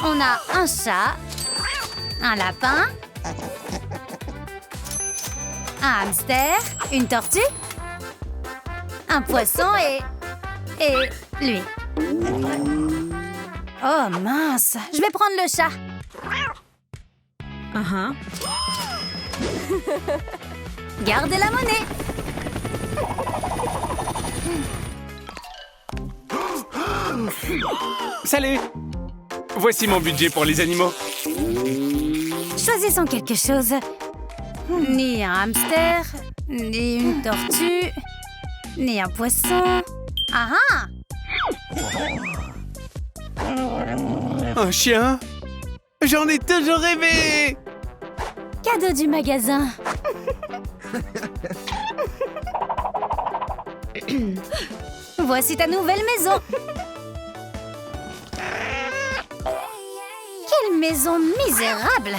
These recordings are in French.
On a un chat, un lapin, un hamster, une tortue, un poisson et lui. Oh mince, je vais prendre le chat. Gardez la monnaie. Salut! Voici mon budget pour les animaux. Choisissons quelque chose. Ni un hamster, ni une tortue, ni un poisson. Ah ah! Un chien? J'en ai toujours rêvé! Cadeau du magasin. Voici ta nouvelle maison. Quelle maison misérable!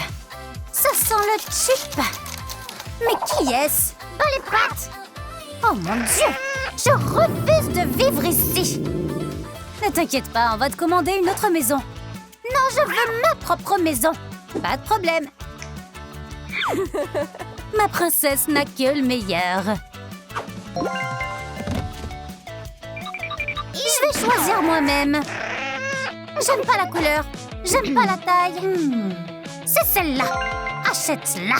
Ça sent le cheap. Mais qui est-ce? Dans les pattes! Oh mon Dieu! Je refuse de vivre ici! Ne t'inquiète pas, on va te commander une autre maison. Non, je veux ma propre maison. Pas de problème. Ma princesse n'a que le meilleur. Je vais choisir moi-même. J'aime pas la couleur. J'aime pas la taille. C'est celle-là. Achète-la.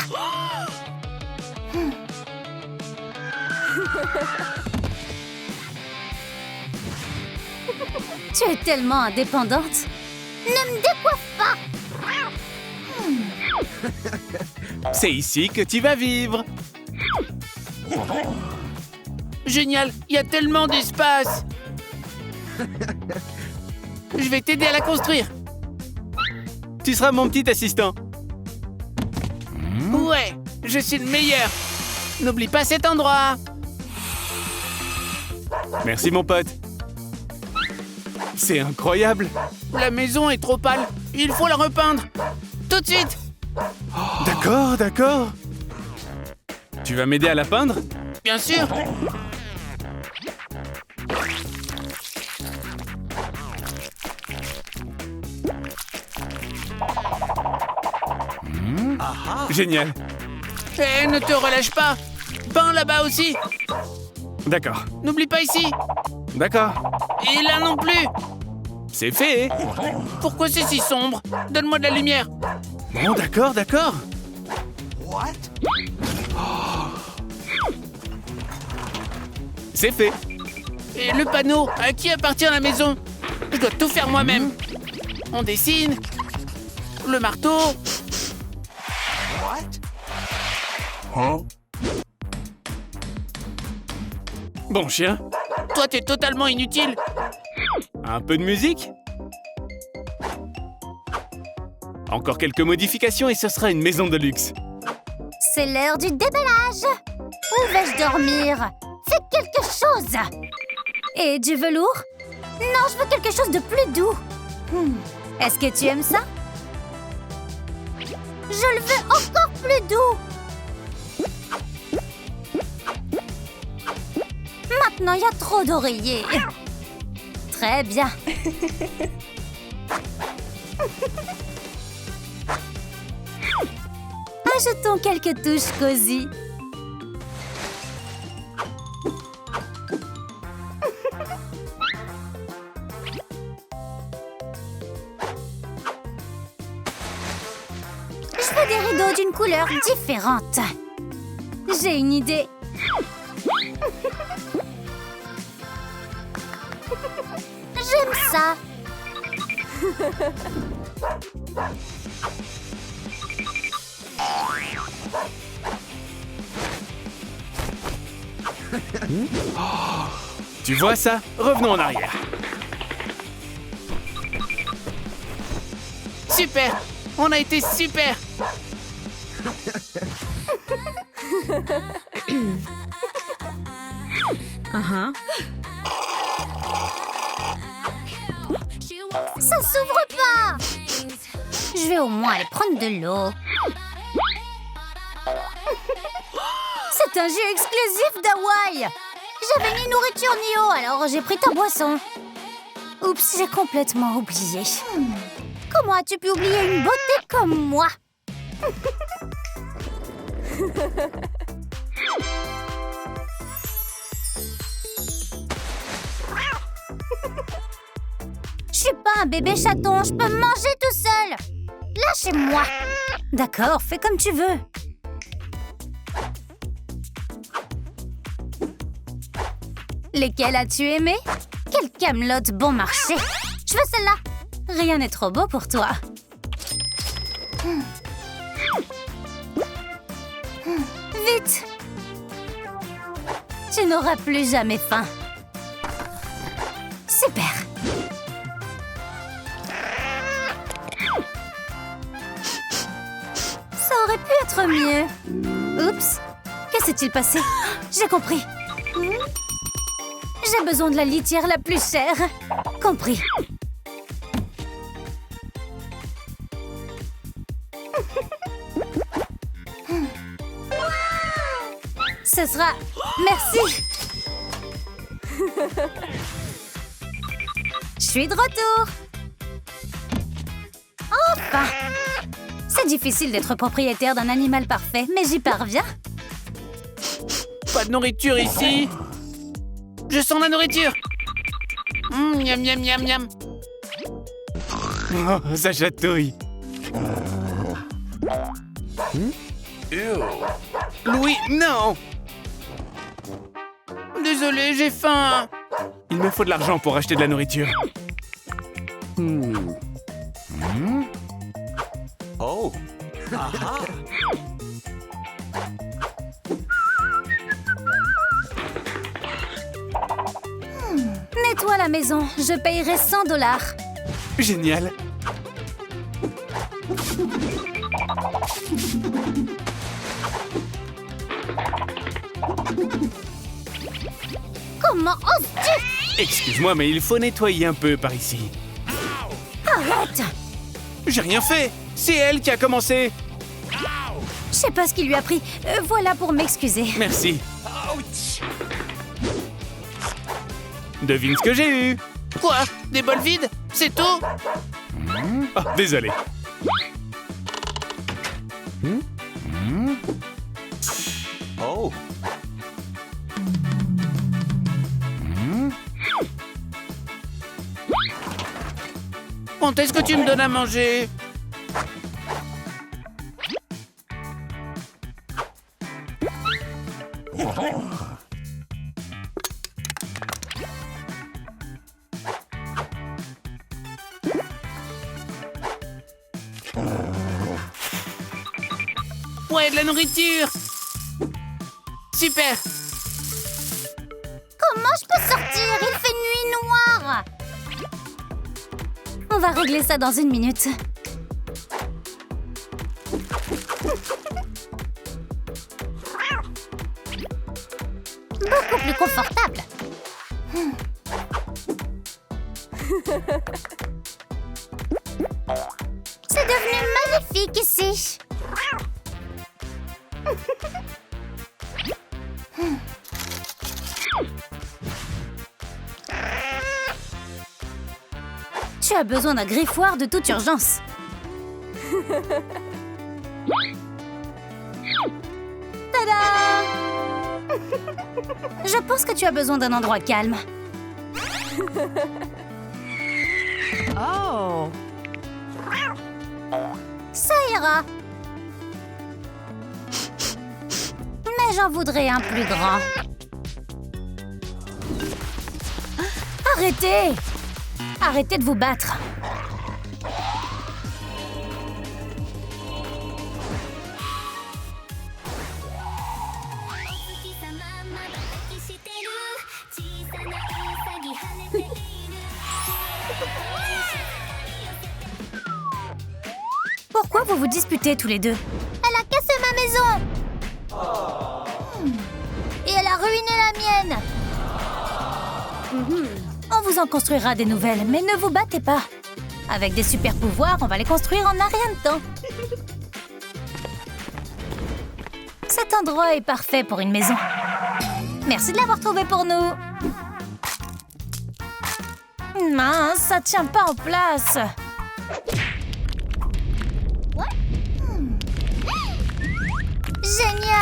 Tu es tellement indépendante. Ne me décoiffe pas. C'est ici que tu vas vivre. Génial, il y a tellement d'espace. Je vais t'aider à la construire. Tu seras mon petit assistant. Ouais, je suis le meilleur. N'oublie pas cet endroit. Merci mon pote. C'est incroyable. La maison est trop pâle. Il faut la repeindre. Tout de suite. D'accord, d'accord. Tu vas m'aider à la peindre? Bien sûr. Génial. Eh, ne te relâche pas. Peins là-bas aussi. D'accord. N'oublie pas ici. D'accord. Et là non plus. C'est fait. Pourquoi c'est si sombre? Donne-moi de la lumière. Bon, d'accord, d'accord. C'est fait. Et le panneau, à qui appartient la maison? Je dois tout faire moi-même. On dessine. Le marteau. Bon chien. Toi, t'es totalement inutile. Un peu de musique? Encore quelques modifications et ce sera une maison de luxe. C'est l'heure du déballage. Où vais-je dormir? Fais quelque chose. Et du velours? Non, je veux quelque chose de plus doux. Est-ce que tu aimes ça? Je le veux encore plus doux. Maintenant, il y a trop d'oreillers. Très bien. Ajoutons quelques touches cosy. Je veux des rideaux d'une couleur différente. J'ai une idée. J'aime ça. Tu vois ça? Revenons en arrière. Super! On a été super! Ça s'ouvre pas. Je vais au moins aller prendre de l'eau. C'est un jus exclusif d'Hawaï. J'avais ni nourriture ni eau, alors j'ai pris ta boisson. Oups, j'ai complètement oublié. Comment as-tu pu oublier une beauté comme moi? Je suis pas un bébé chaton, je peux manger tout seul. Lâchez-moi. D'accord, fais comme tu veux. Lesquels as-tu aimé? Quelle camelote bon marché. Je veux celle-là. Rien n'est trop beau pour toi. Vite! Tu n'auras plus jamais faim. Super! Ça aurait pu être mieux. Oups! Que s'est-il passé? J'ai compris. J'ai besoin de la litière la plus chère. Compris. Ce sera... Merci. Je suis de retour. Enfin. C'est difficile d'être propriétaire d'un animal parfait, mais j'y parviens. Pas de nourriture ici. Je sens la nourriture. Miam, miam, miam, miam. Oh, ça chatouille. Louis, non. Désolé, j'ai faim. Il me faut de l'argent pour acheter de la nourriture. Oh. Aha. Nettoie la maison, je payerai 100 $. Génial. Comment oses-tu? Excuse-moi, mais il faut nettoyer un peu par ici. Arrête! J'ai rien fait. C'est elle qui a commencé. Je sais pas ce qui lui a pris. Voilà pour m'excuser. Merci. Ouch. Devine ce que j'ai eu. Quoi? Des bols vides? C'est tout? Oh, désolé. Oh. Quand est-ce que tu me donnes à manger? Ouais, de la nourriture! Super! Comment je peux sortir? Il fait nuit noire! On va régler ça dans 1 minute. Beaucoup plus confortable. C'est devenu magnifique ici. Tu as besoin d'un griffoir de toute urgence. Tada! Je pense que tu as besoin d'un endroit calme. Oh. Ça ira. Mais j'en voudrais un plus grand. Arrêtez! Arrêtez de vous battre. Pourquoi vous vous disputez tous les deux? Elle a cassé ma maison. Et elle a ruiné la mienne. On vous en construira des nouvelles, mais ne vous battez pas. Avec des super pouvoirs, on va les construire en un rien de temps. Cet endroit est parfait pour une maison. Merci de l'avoir trouvé pour nous. Mince, ça tient pas en place.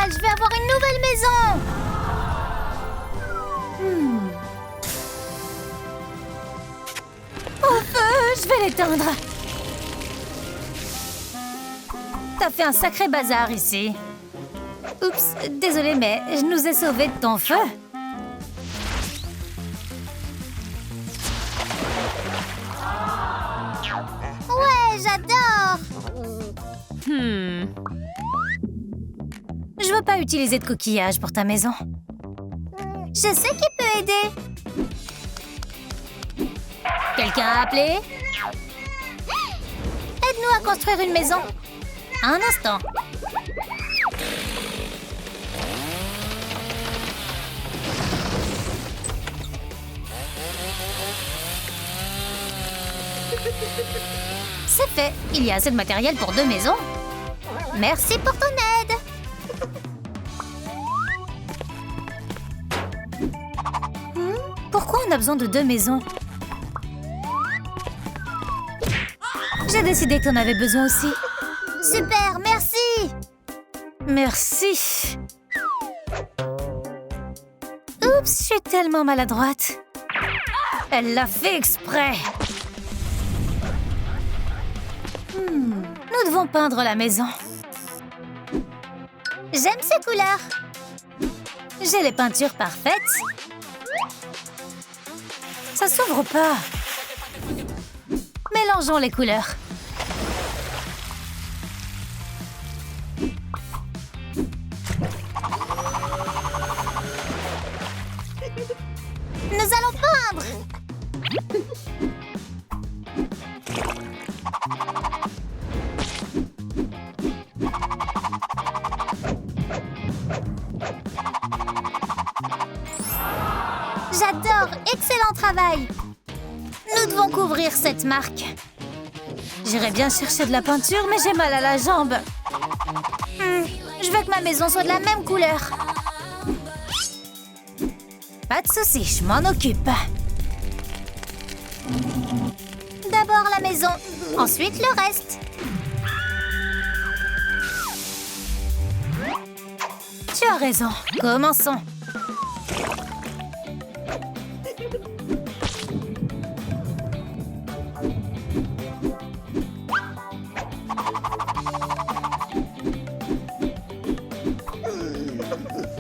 génial! Je vais avoir une nouvelle maison! Au feu! Je vais l'éteindre! T'as fait un sacré bazar ici. Oups, désolée, mais je nous ai sauvés de ton feu. Ouais, j'adore! Je veux pas utiliser de coquillage pour ta maison. Je sais qui peut aider. Quelqu'un a appelé? Aide-nous à construire une maison. Un instant. C'est fait. Il y a assez de matériel pour 2 maisons. Merci pour ton aide. Pourquoi on a besoin de 2 maisons? J'ai décidé que t'en avais besoin aussi. Super, merci. Merci. Oups, je suis tellement maladroite. Elle l'a fait exprès. Nous devons peindre la maison. J'aime ces couleurs. J'ai les peintures parfaites. Ça s'ouvre pas. Mélangeons les couleurs. Nous allons peindre. J'adore! Excellent travail! Nous devons couvrir cette marque. J'irais bien chercher de la peinture, mais j'ai mal à la jambe. Je veux que ma maison soit de la même couleur. Pas de souci, je m'en occupe. D'abord la maison, ensuite le reste. Tu as raison, commençons.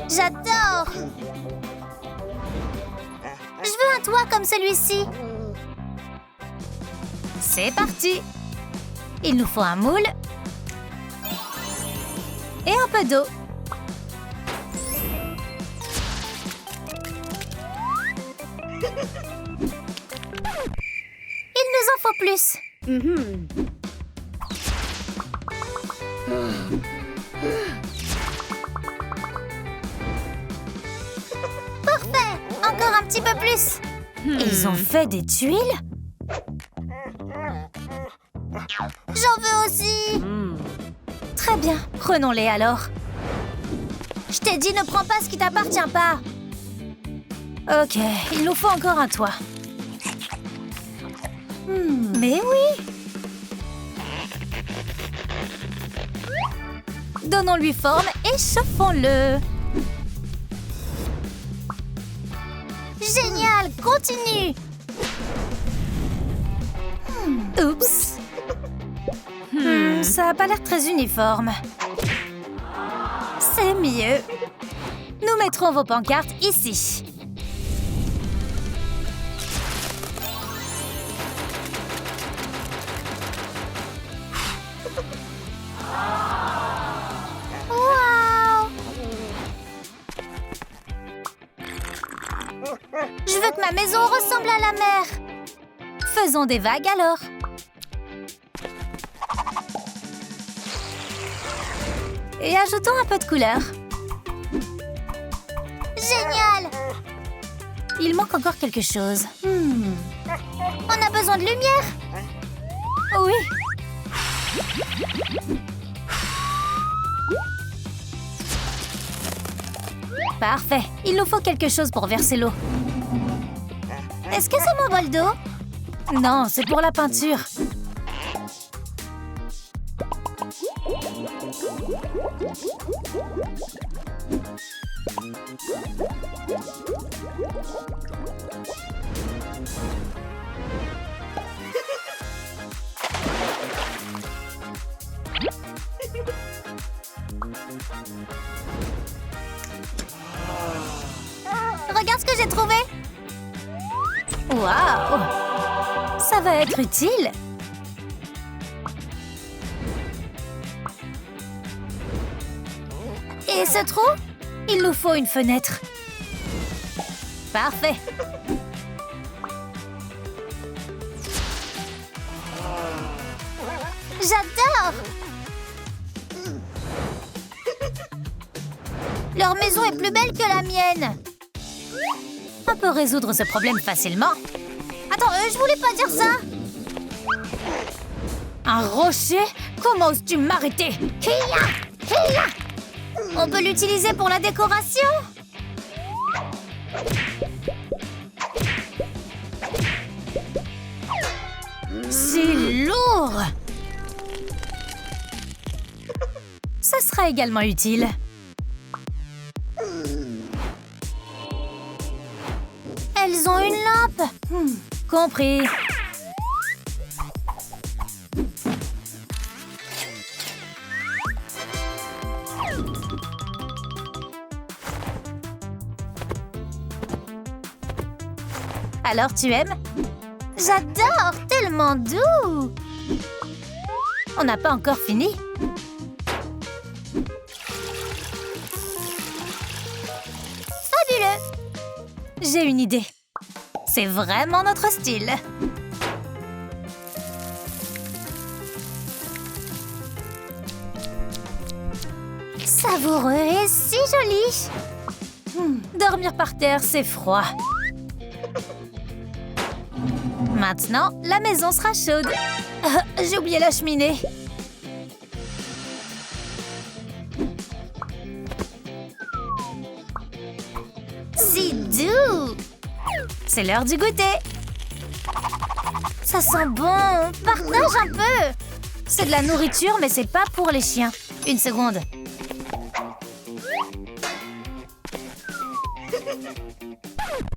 J'adore! Je veux un toit comme celui-ci. C'est parti! Il nous faut un moule et un peu d'eau. Il nous en faut plus. Parfait! Encore un petit peu plus. Ils ont fait des tuiles? J'en veux aussi. Très bien, prenons-les alors. Je t'ai dit, ne prends pas ce qui t'appartient pas. Ok, il nous faut encore un toit. Mais oui! Donnons-lui forme et chauffons-le. Génial! Continue! Oups! Ça a pas l'air très uniforme. C'est mieux. Nous mettrons vos pancartes ici. Waouh! Je veux que ma maison ressemble à la mer. Faisons des vagues alors. Et ajoutons un peu de couleur. Génial! Il manque encore quelque chose. On a besoin de lumière. Oui. Parfait. Il nous faut quelque chose pour verser l'eau. Est-ce que c'est mon bol d'eau? Non, c'est pour la peinture. Regarde ce que j'ai trouvé. Waouh! Ça va être utile. Et ce trou? Il nous faut une fenêtre. Parfait. J'adore! Leur maison est plus belle que la mienne. On peut résoudre ce problème facilement. Attends, je voulais pas dire ça. Un rocher? Comment oses-tu m'arrêter? Kia! On peut l'utiliser pour la décoration? C'est lourd! Ça sera également utile. Elles ont une lampe. Compris. Alors tu aimes? J'adore, tellement doux. On n'a pas encore fini. Fabuleux. J'ai une idée. C'est vraiment notre style. Savoureux et si joli. Dormir par terre, c'est froid. Maintenant, la maison sera chaude. J'ai oublié la cheminée. Si doux! C'est l'heure du goûter. Ça sent bon. Partage un peu. C'est de la nourriture, mais c'est pas pour les chiens. Une seconde.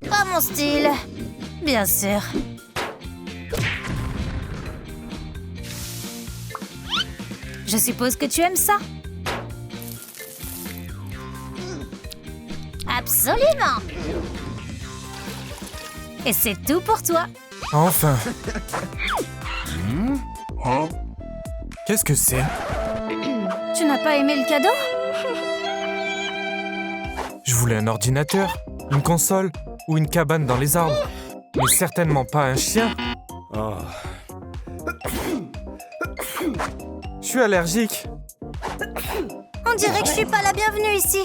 Pas mon style. Bien sûr. Je suppose que tu aimes ça. Absolument. Et c'est tout pour toi. Enfin. Qu'est-ce que c'est? Tu n'as pas aimé le cadeau? Je voulais un ordinateur, une console ou une cabane dans les arbres. Mais certainement pas un chien. Je suis allergique. On dirait que je suis pas la bienvenue ici.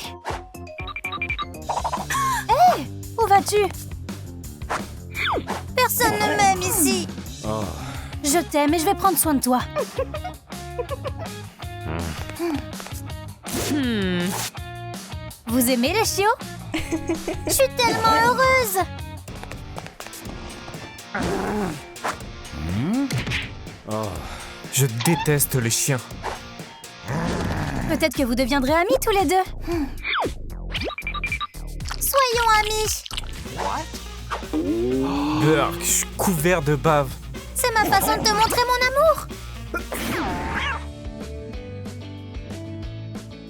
Hé! Où vas-tu? Personne ne m'aime ici. Je t'aime et je vais prendre soin de toi. Vous aimez les chiots? Je suis tellement heureuse. Je déteste les chiens. Peut-être que vous deviendrez amis tous les deux. Soyons amis. Burk, je suis couvert de bave. C'est ma façon de te montrer mon amour.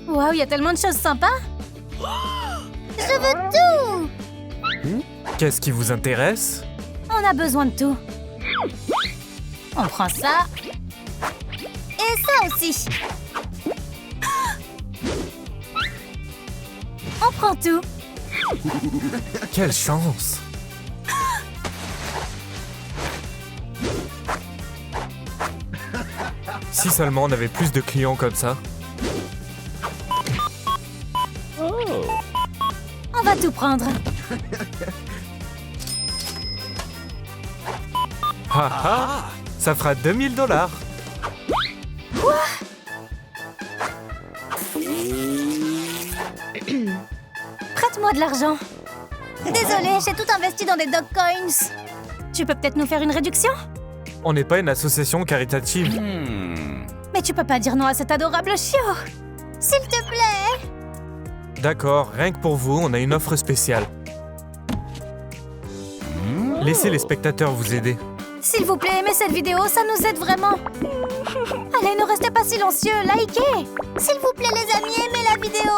Waouh, il y a tellement de choses sympas. Je veux tout. Qu'est-ce qui vous intéresse? On a besoin de tout. On prend ça. Et ça aussi. On prend tout. Quelle chance! Si seulement on avait plus de clients comme ça. On va tout prendre. Haha! Ça fera 2000 $. Prête-moi de l'argent. Désolée, j'ai tout investi dans des dog coins. Tu peux peut-être nous faire une réduction? On n'est pas une association caritative. Mais tu peux pas dire non à cet adorable chiot. S'il te plaît. D'accord, rien que pour vous, on a une offre spéciale. Laissez les spectateurs vous aider. S'il vous plaît, aimez cette vidéo, ça nous aide vraiment. Allez, ne restez pas silencieux, likez. S'il vous plaît, les amis, aimez la vidéo.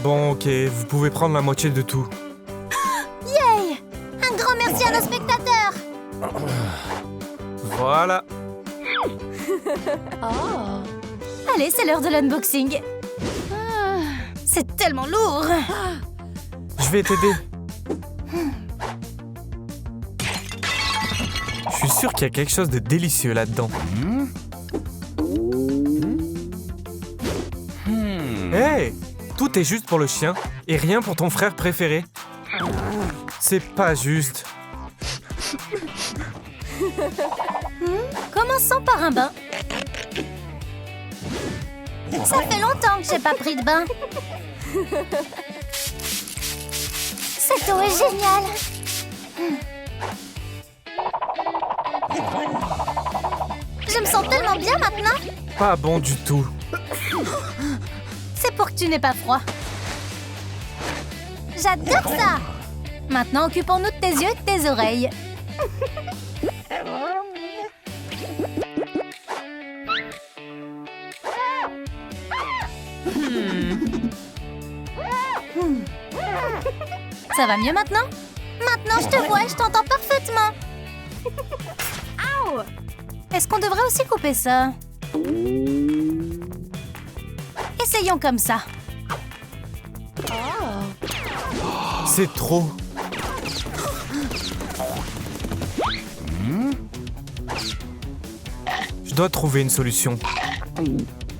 Bon, ok, vous pouvez prendre la moitié de tout. Yay! Un grand merci à nos spectateurs. Voilà. Allez, c'est l'heure de l'unboxing. C'est tellement lourd. Je vais t'aider. Je suis sûr qu'il y a quelque chose de délicieux là-dedans. Hey! Tout est juste pour le chien et rien pour ton frère préféré. C'est pas juste. Commençons par un bain. Ça fait longtemps que j'ai pas pris de bain. Cette eau est géniale. Je me sens tellement bien maintenant. Pas bon du tout. C'est pour que tu n'aies pas froid. J'adore ça. Maintenant, occupons-nous de tes yeux et de tes oreilles. Ça va mieux maintenant? Maintenant, je te vois et je t'entends parfaitement. Est-ce qu'on devrait aussi couper ça? Essayons comme ça. C'est trop. Je dois trouver une solution.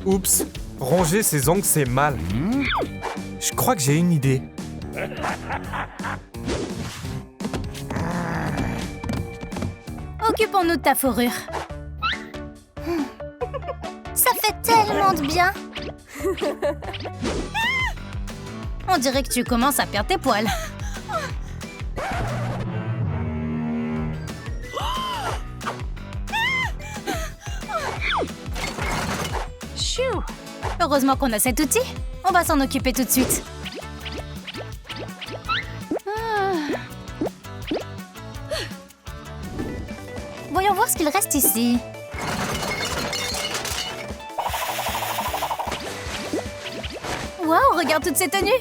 Oups, ronger ses ongles, c'est mal. Je crois que j'ai une idée. Occupons-nous de ta fourrure. Ça fait tellement de bien. On dirait que tu commences à perdre tes poils. Chou! Heureusement qu'on a cet outil. On va s'en occuper tout de suite. Voyons voir ce qu'il reste ici. Waouh, regarde toutes ces tenues.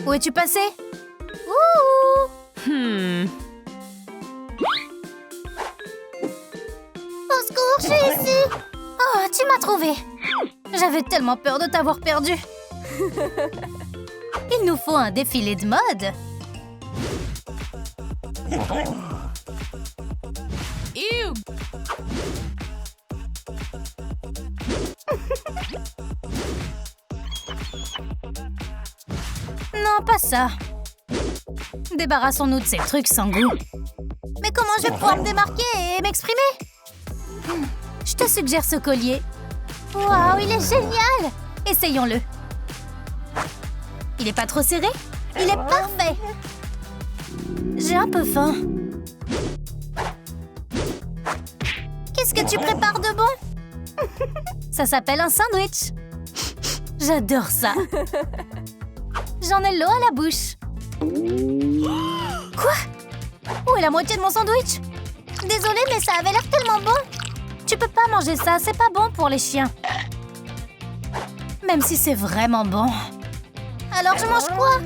Où es-tu passé? Ouh. Au secours, je suis ici. Oh, tu m'as trouvé. J'avais tellement peur de t'avoir perdu. Il nous faut un défilé de mode. Non, pas ça. Débarrassons-nous de ces trucs sans goût. Mais comment je vais pouvoir me démarquer et m'exprimer? Je te suggère ce collier. Waouh, il est génial! Essayons-le. Il est pas trop serré? Il est parfait! J'ai un peu faim. Qu'est-ce que tu prépares de bon? Ça s'appelle un sandwich. J'adore ça. J'en ai l'eau à la bouche. Quoi? Où est la moitié de mon sandwich? Désolée, mais ça avait l'air tellement bon. Tu peux pas manger ça, c'est pas bon pour les chiens. Même si c'est vraiment bon. Alors je mange quoi?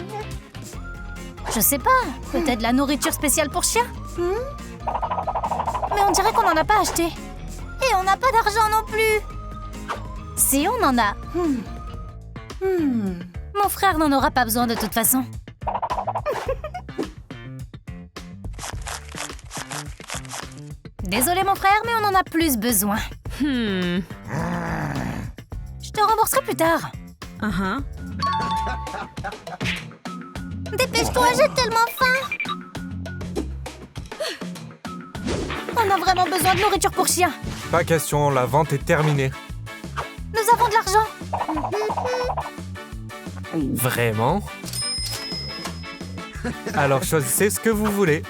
Je sais pas, peut-être de la nourriture spéciale pour chiens? Mais on dirait qu'on n'en a pas acheté. Et on n'a pas d'argent non plus. Si on en a. Mon frère n'en aura pas besoin de toute façon. Désolé mon frère, mais on en a plus besoin. Je te rembourserai plus tard. Dépêche-toi, j'ai tellement faim. On a vraiment besoin de nourriture pour chien. Pas question, la vente est terminée. Nous avons de l'argent. Vraiment? Alors choisissez ce que vous voulez.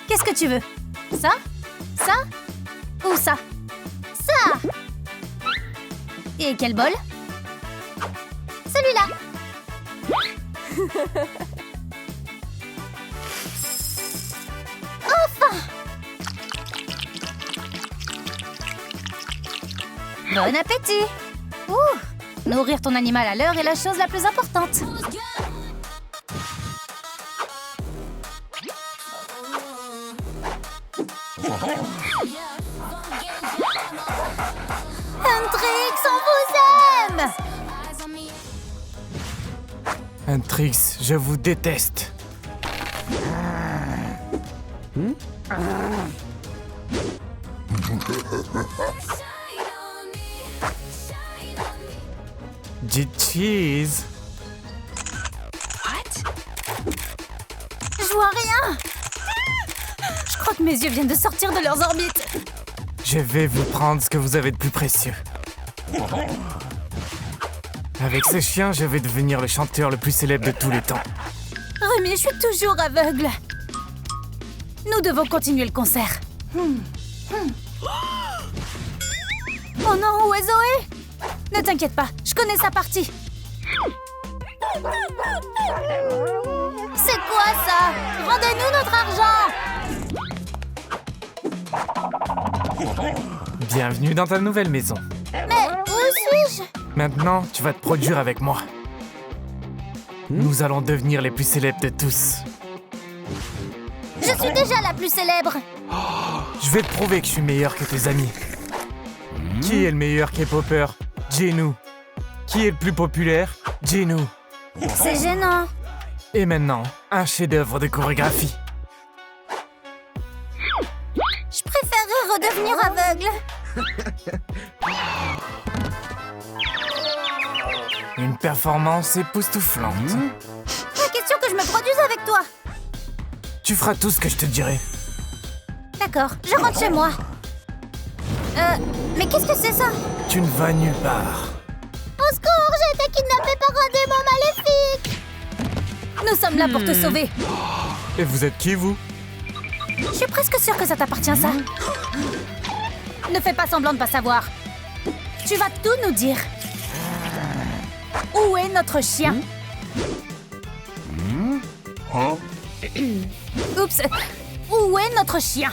Qu'est-ce que tu veux? Ça? Ça? Ou ça? Ça! Et quel bol? Celui-là! Bon appétit! Ouh! Nourrir ton animal à l'heure est la chose la plus importante. Huntrix, on vous aime! Huntrix, je vous déteste. Du cheese. Je vois rien! Je crois que mes yeux viennent de sortir de leurs orbites. Je vais vous prendre ce que vous avez de plus précieux. Avec ce chien, je vais devenir le chanteur le plus célèbre de tous les temps. Rémi, je suis toujours aveugle. Nous devons continuer le concert. Oh non, où est Zoé? Ne t'inquiète pas, je connais sa partie. C'est quoi ça? Rendez-nous notre argent! Bienvenue dans ta nouvelle maison. Mais où suis-je? Maintenant, tu vas te produire avec moi. Nous allons devenir les plus célèbres de tous. Je suis déjà la plus célèbre. Je vais te prouver que je suis meilleur que tes amis. Qui est le meilleur K-popper? Jinu. Qui est le plus populaire? Jinu. C'est gênant. Et maintenant, un chef-d'œuvre de chorégraphie. Je préférerais redevenir aveugle. Une performance époustouflante. Pas question que je me produise avec toi. Tu feras tout ce que je te dirai. D'accord, je rentre chez moi. Mais qu'est-ce que c'est ça? Tu ne vas nulle part. Au secours, j'ai été kidnappée par un démon maléfique. Nous sommes là pour te sauver. Et vous êtes qui, vous? Je suis presque sûre que ça t'appartient, ça. Ne fais pas semblant de pas savoir. Tu vas tout nous dire. Où est notre chien? Oups. Où est notre chien?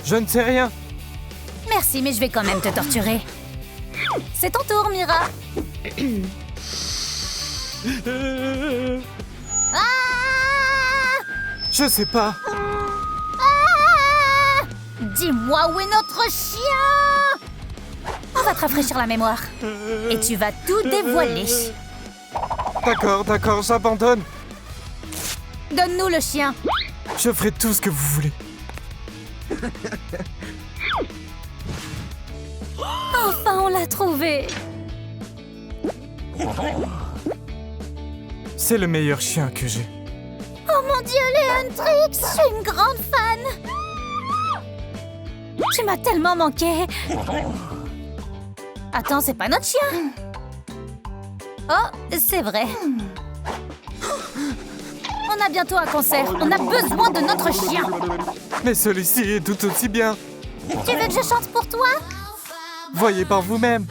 Je ne sais rien. Merci, mais je vais quand même te torturer. C'est ton tour, Mira. Ah! Je sais pas. Ah! Dis-moi où est notre chien? On va te rafraîchir la mémoire. Et tu vas tout dévoiler. D'accord, j'abandonne. Donne-nous le chien. Je ferai tout ce que vous voulez. Enfin, on l'a trouvé. C'est le meilleur chien que j'ai. Oh mon Dieu, Léontrix, je suis une grande fan. Tu m'as tellement manqué. Attends, c'est pas notre chien. Oh, c'est vrai. On a bientôt un concert. On a besoin de notre chien. Mais celui-ci est tout aussi bien. Tu veux que je chante pour toi? Voyez par vous-même.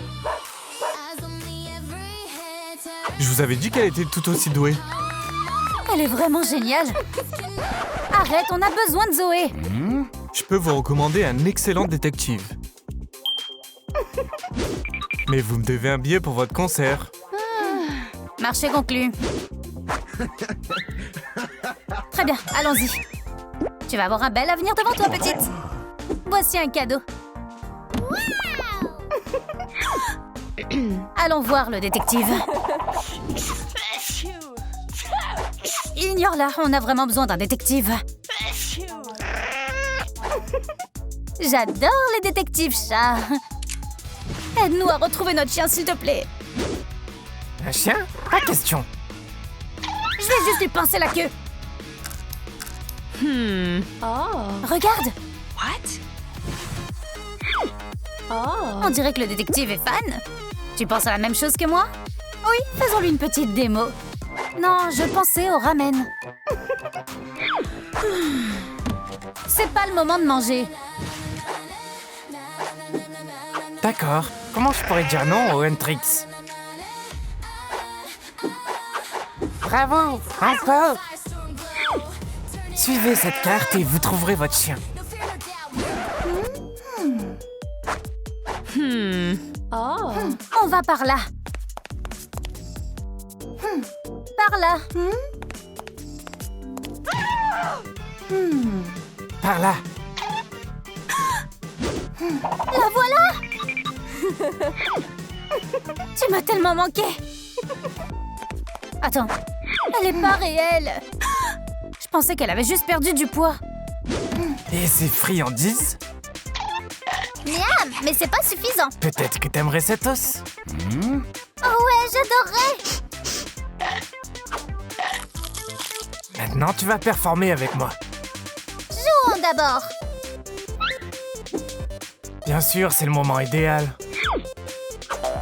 Je vous avais dit qu'elle était tout aussi douée. Elle est vraiment géniale. Arrête, on a besoin de Zoé. Je peux vous recommander un excellent détective. Mais vous me devez un billet pour votre concert. Marché conclu. Très bien, allons-y. Tu vas avoir un bel avenir devant toi, petite. Voici un cadeau. Allons voir le détective. Ignore-la, on a vraiment besoin d'un détective. J'adore les détectives chats. Aide-nous à retrouver notre chien, s'il te plaît. Un chien? Pas question. Je vais juste lui pincer la queue. Regarde. On dirait que le détective est fan. Tu penses à la même chose que moi? Oui, faisons-lui une petite démo. Non, je pensais au ramen. C'est pas le moment de manger. D'accord. Comment je pourrais dire non au Huntrix? Bravo! Encore! Suivez cette carte et vous trouverez votre chien. On va par là. Par là. Par là. La voilà. Tu m'as tellement manqué. Attends, elle est pas réelle. Je pensais qu'elle avait juste perdu du poids. Et ces friandises? Miam, mais c'est pas suffisant. Peut-être que t'aimerais cet os? Oh ouais, j'adorerais. Maintenant, tu vas performer avec moi. Jouons d'abord. Bien sûr, c'est le moment idéal.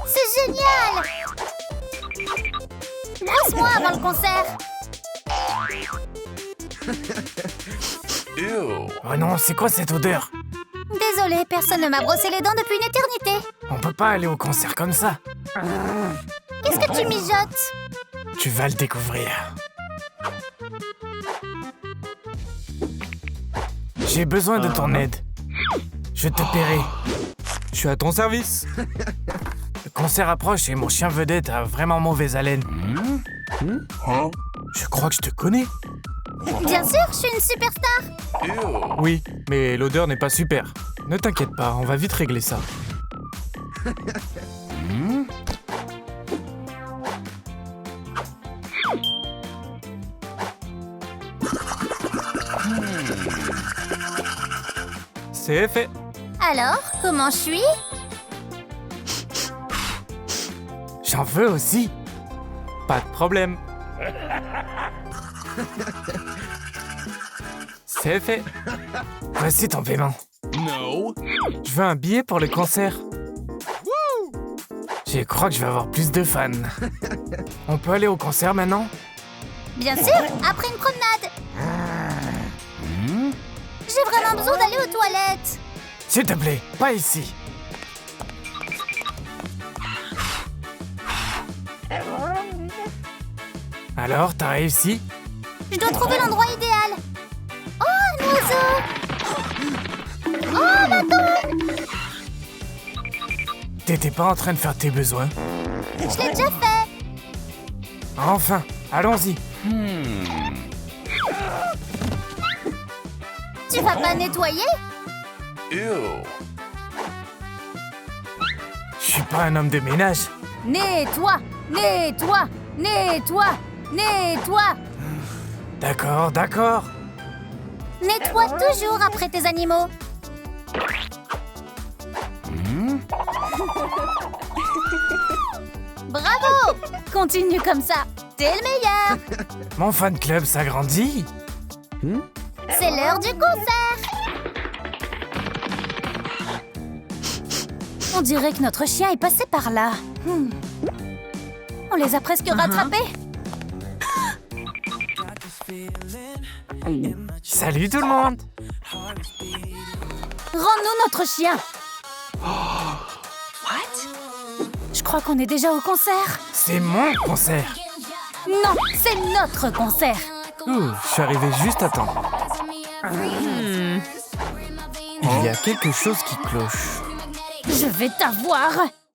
C'est génial. Brosse-moi avant le concert. Ew. Oh non, c'est quoi cette odeur? Désolée, personne ne m'a brossé les dents depuis une éternité. On peut pas aller au concert comme ça. Qu'est-ce que tu mijotes? Tu vas le découvrir. J'ai besoin de ton aide. Je te paierai. Je suis à ton service. Le concert approche et mon chien vedette a vraiment mauvaise haleine. Je crois que je te connais. Bien sûr, je suis une superstar. Ew. Oui, mais l'odeur n'est pas super. Ne t'inquiète pas, on va vite régler ça. C'est fait. Alors, comment je suis? J'en veux aussi. Pas de problème. C'est fait. Voici ton paiement. No. Je veux un billet pour le concert. Je crois que je vais avoir plus de fans. On peut aller au concert maintenant? Bien sûr, après une promenade. J'ai vraiment besoin d'aller aux toilettes. S'il te plaît, pas ici. Alors, t'as réussi? Je dois trouver l'endroit idéal. Oh, un oiseau. Oh, bâton. T'étais pas en train de faire tes besoins? Je l'ai déjà fait. Enfin, allons-y. Tu vas pas nettoyer? Ew. Je suis pas un homme de ménage. Nettoie, nettoie, nettoie, nettoie. D'accord, d'accord. Nettoie toujours après tes animaux. Bravo! Continue comme ça. T'es le meilleur. Mon fan club s'agrandit. C'est l'heure du concert. On dirait que notre chien est passé par là. On les a presque rattrapés. Salut tout le monde. Rends-nous notre chien. Je crois qu'on est déjà au concert. C'est mon concert. Non, c'est notre concert. Ouh, je suis arrivé juste à temps. Il y a quelque chose qui cloche. Je vais t'avoir.